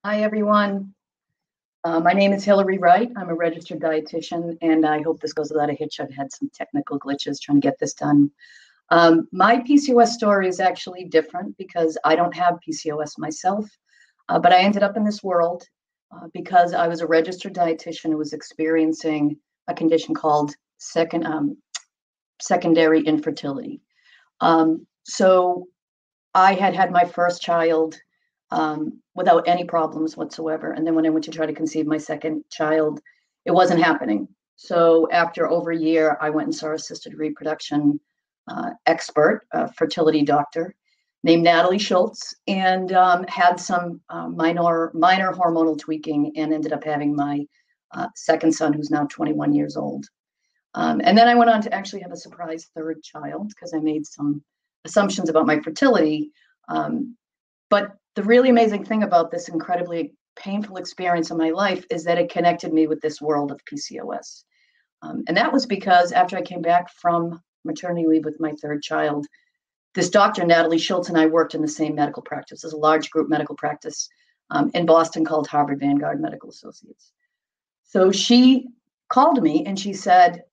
Hi, everyone. My name is Hillary Wright. I'm a registered dietitian, and I hope this goes without a hitch. I've had some technical glitches trying to get this done. My PCOS story is actually different because I don't have PCOS myself, but I ended up in this world because I was a registered dietitian who was experiencing a condition called secondary infertility. So I had had my first child without any problems whatsoever. And then when I went to try to conceive my second child, it wasn't happening. So after over a year, I went and saw assisted reproduction expert, fertility doctor named Natalie Schultz, and had some minor hormonal tweaking and ended up having my second son, who's now 21 years old. And then I went on to actually have a surprise third child because I made some assumptions about my fertility. But the really amazing thing about this incredibly painful experience in my life is that it connected me with this world of PCOS. And that was because after I came back from maternity leave with my third child, this doctor, Natalie Schultz, and I worked in the same medical practice. There's a large group medical practice in Boston called Harvard Vanguard Medical Associates. So she called me and she said,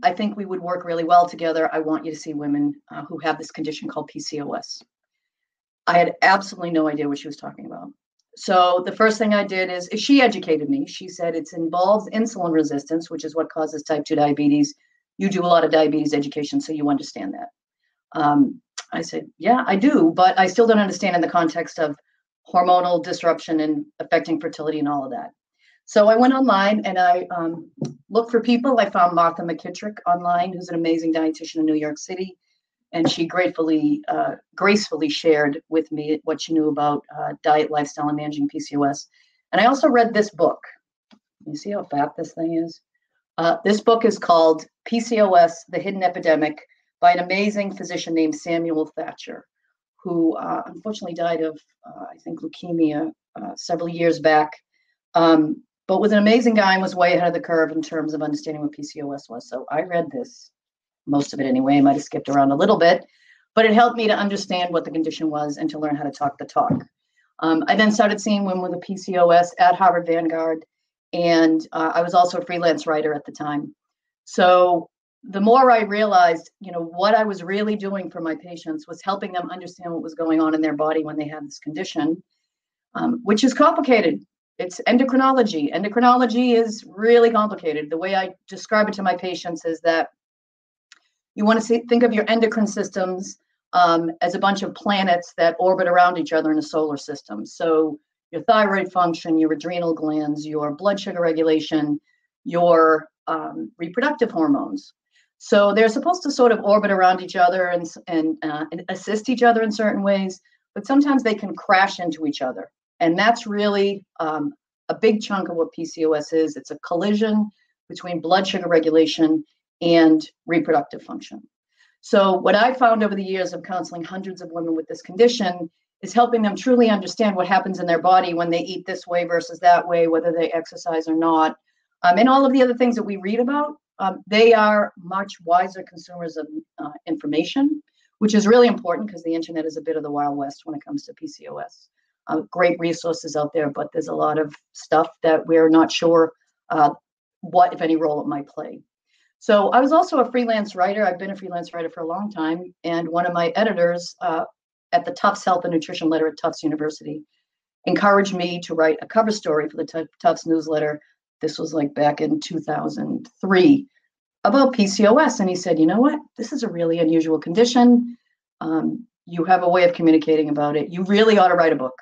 I think we would work really well together. I want you to see women who have this condition called PCOS. I had absolutely no idea what she was talking about. So the first thing I did is she educated me. She said it involves insulin resistance, which is what causes type 2 diabetes. You do a lot of diabetes education, so you understand that. I said, yeah, I do, but I still don't understand in the context of hormonal disruption and affecting fertility and all of that. So I went online and I looked for people. I found Martha McKittrick online, who's an amazing dietitian in New York City. And she gracefully shared with me what she knew about diet, lifestyle, and managing PCOS. And I also read this book. You see how fat this thing is? This book is called PCOS, The Hidden Epidemic by an amazing physician named Samuel Thatcher, who unfortunately died of, I think, leukemia several years back. But was an amazing guy and was way ahead of the curve in terms of understanding what PCOS was. So I read this. Most of it anyway. I might have skipped around a little bit, but it helped me to understand what the condition was and to learn how to talk the talk. I then started seeing women with a PCOS at Harvard Vanguard, and I was also a freelance writer at the time. So the more I realized, what I was really doing for my patients was helping them understand what was going on in their body when they had this condition, which is complicated. It's endocrinology. Endocrinology is really complicated. The way I describe it to my patients is that you want to think of your endocrine systems as a bunch of planets that orbit around each other in a solar system. So your thyroid function, your adrenal glands, your blood sugar regulation, your reproductive hormones. So they're supposed to sort of orbit around each other and assist each other in certain ways, but sometimes they can crash into each other. And that's really a big chunk of what PCOS is. It's a collision between blood sugar regulation and reproductive function. So what I found over the years of counseling hundreds of women with this condition is helping them truly understand what happens in their body when they eat this way versus that way, whether they exercise or not, and all of the other things that we read about. They are much wiser consumers of information, which is really important because the internet is a bit of the Wild West when it comes to PCOS. Great resources out there, but there's a lot of stuff that we're not sure what, if any, role it might play. So I was also a freelance writer. I've been a freelance writer for a long time. And one of my editors at the Tufts Health and Nutrition letter at Tufts University encouraged me to write a cover story for the Tufts newsletter. This was like back in 2003 about PCOS. And he said, you know what? This is a really unusual condition. You have a way of communicating about it. You really ought to write a book.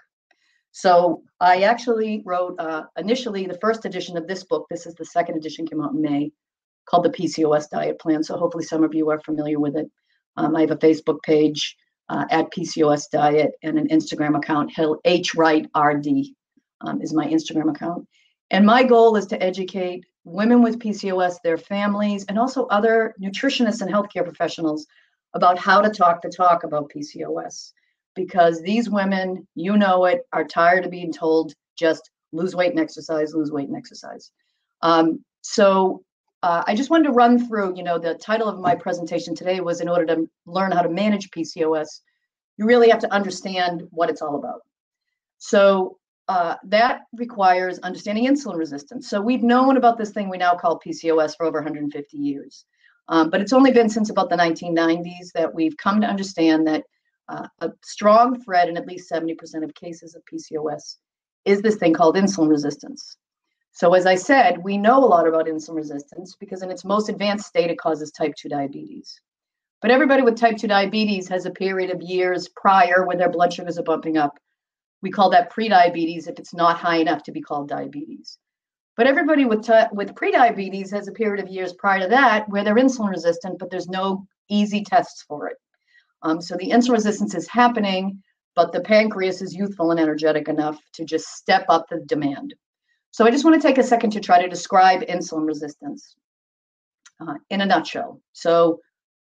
So I actually wrote initially the first edition of this book. This is the second edition, came out in May, called the PCOS Diet Plan. So hopefully some of you are familiar with it. I have a Facebook page at PCOS Diet and an Instagram account. HWrightRD is my Instagram account. And my goal is to educate women with PCOS, their families, and also other nutritionists and healthcare professionals about how to talk the talk about PCOS. Because these women, are tired of being told just lose weight and exercise, lose weight and exercise. So I just wanted to run through, the title of my presentation today was in order to learn how to manage PCOS, you really have to understand what it's all about. So that requires understanding insulin resistance. So we've known about this thing we now call PCOS for over 150 years. But it's only been since about the 1990s that we've come to understand that a strong thread in at least 70% of cases of PCOS is this thing called insulin resistance. So as I said, we know a lot about insulin resistance because in its most advanced state, it causes type 2 diabetes. But everybody with type 2 diabetes has a period of years prior where their blood sugars are bumping up. We call that prediabetes if it's not high enough to be called diabetes. But everybody with prediabetes has a period of years prior to that where they're insulin resistant, but there's no easy tests for it. So the insulin resistance is happening, but the pancreas is youthful and energetic enough to just step up the demand. So I just want to take a second to try to describe insulin resistance in a nutshell. So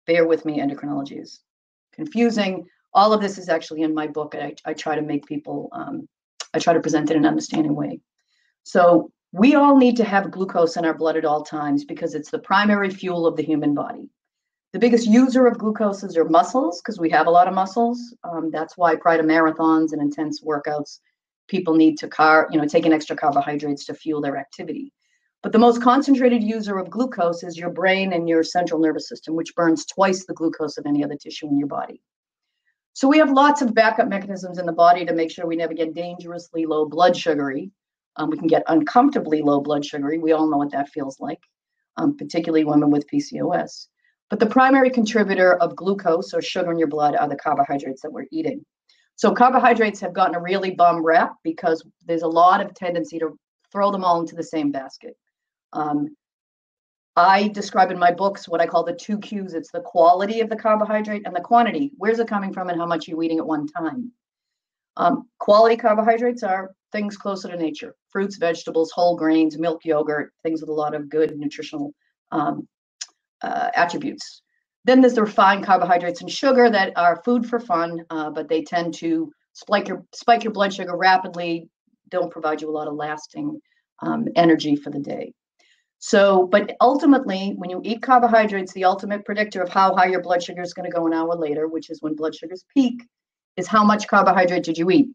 bear with me, endocrinology is confusing. All of this is actually in my book. I try to make people, I try to present it in an understanding way. So we all need to have glucose in our blood at all times because it's the primary fuel of the human body. The biggest user of glucose is our muscles because we have a lot of muscles. That's why prior to marathons and intense workouts, people need to take in extra carbohydrates to fuel their activity. But the most concentrated user of glucose is your brain and your central nervous system, which burns twice the glucose of any other tissue in your body. So we have lots of backup mechanisms in the body to make sure we never get dangerously low blood sugary. We can get uncomfortably low blood sugary. We all know what that feels like, particularly women with PCOS. But the primary contributor of glucose or sugar in your blood are the carbohydrates that we're eating. So carbohydrates have gotten a really bum rap because there's a lot of tendency to throw them all into the same basket. I describe in my books what I call the 2 Qs. It's the quality of the carbohydrate and the quantity. Where's it coming from and how much you're eating at one time? Quality carbohydrates are things closer to nature: fruits, vegetables, whole grains, milk, yogurt, things with a lot of good nutritional attributes. Then there's the refined carbohydrates and sugar that are food for fun, but they tend to spike your blood sugar rapidly, don't provide you a lot of lasting energy for the day. So, but ultimately, when you eat carbohydrates, the ultimate predictor of how high your blood sugar is going to go an hour later, which is when blood sugars peak, is how much carbohydrate did you eat.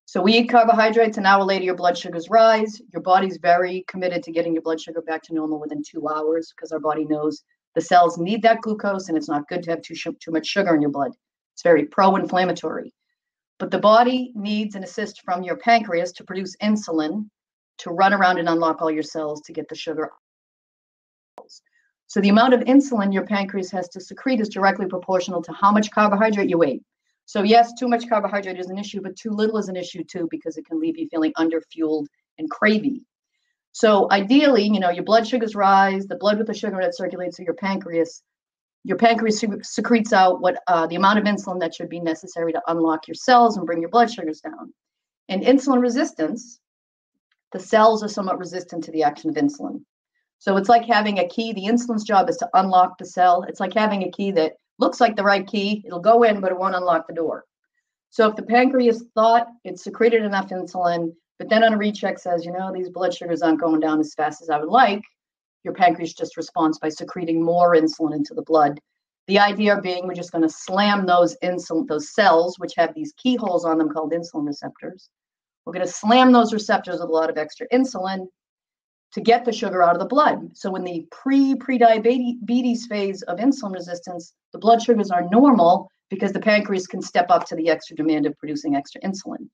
So we eat carbohydrates, an hour later, your blood sugars rise. Your body's very committed to getting your blood sugar back to normal within 2 hours because our body knows the cells need that glucose and it's not good to have too much sugar in your blood. It's very pro-inflammatory. But the body needs an assist from your pancreas to produce insulin to run around and unlock all your cells to get the sugar. So the amount of insulin your pancreas has to secrete is directly proportional to how much carbohydrate you ate. So yes, too much carbohydrate is an issue, but too little is an issue too, because it can leave you feeling underfueled and cravey. So ideally, your blood sugars rise, the blood with the sugar that circulates through your pancreas secretes out what the amount of insulin that should be necessary to unlock your cells and bring your blood sugars down. In insulin resistance, the cells are somewhat resistant to the action of insulin. So it's like having a key. The insulin's job is to unlock the cell. It's like having a key that looks like the right key. It'll go in, but it won't unlock the door. So if the pancreas thought it secreted enough insulin, but then on a recheck says, these blood sugars aren't going down as fast as I would like, your pancreas just responds by secreting more insulin into the blood. The idea being we're just going to slam those cells, which have these keyholes on them called insulin receptors. We're going to slam those receptors with a lot of extra insulin to get the sugar out of the blood. So in the pre-diabetes phase of insulin resistance, the blood sugars are normal because the pancreas can step up to the extra demand of producing extra insulin.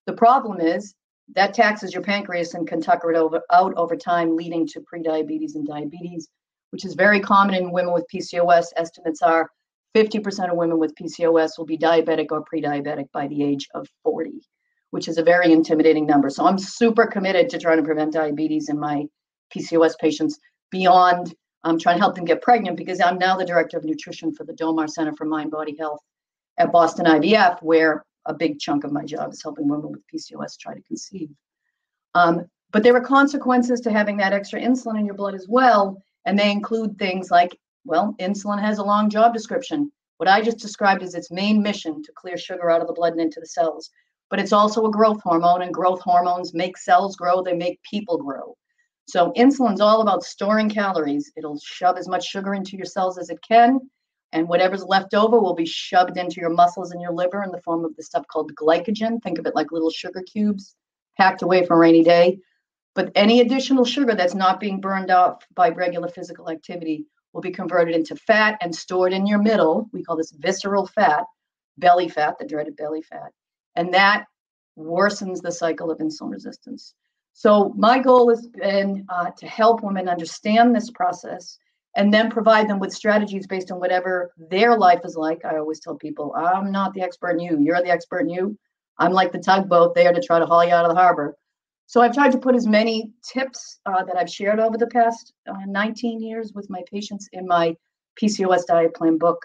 The problem is that taxes your pancreas and can tucker it out over time, leading to prediabetes and diabetes, which is very common in women with PCOS. Estimates are 50% of women with PCOS will be diabetic or pre-diabetic by the age of 40. Which is a very intimidating number. So I'm super committed to trying to prevent diabetes in my PCOS patients beyond trying to help them get pregnant, because I'm now the director of nutrition for the Domar Center for Mind Body Health at Boston IVF, where a big chunk of my job is helping women with PCOS try to conceive. But there are consequences to having that extra insulin in your blood as well. And they include things like, insulin has a long job description. What I just described is its main mission to clear sugar out of the blood and into the cells. But it's also a growth hormone, and growth hormones make cells grow. They make people grow. So insulin's all about storing calories. It'll shove as much sugar into your cells as it can, and whatever's left over will be shoved into your muscles and your liver in the form of the stuff called glycogen. Think of it like little sugar cubes. packed away for a rainy day. But any additional sugar that's not being burned off by regular physical activity will be converted into fat and stored in your middle. We call this visceral fat, belly fat, the dreaded belly fat. And that worsens the cycle of insulin resistance. So my goal has been to help women understand this process and then provide them with strategies based on whatever their life is like. I always tell people, I'm not the expert in you. You're the expert in you. I'm like the tugboat there to try to haul you out of the harbor. So I've tried to put as many tips that I've shared over the past 19 years with my patients in my PCOS diet plan book.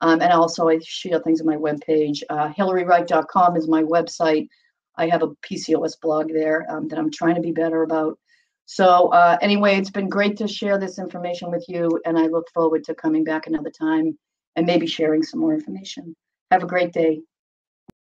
And also I share things on my webpage. HillaryWright.com is my website. I have a PCOS blog there that I'm trying to be better about. So anyway, it's been great to share this information with you. And I look forward to coming back another time and maybe sharing some more information. Have a great day.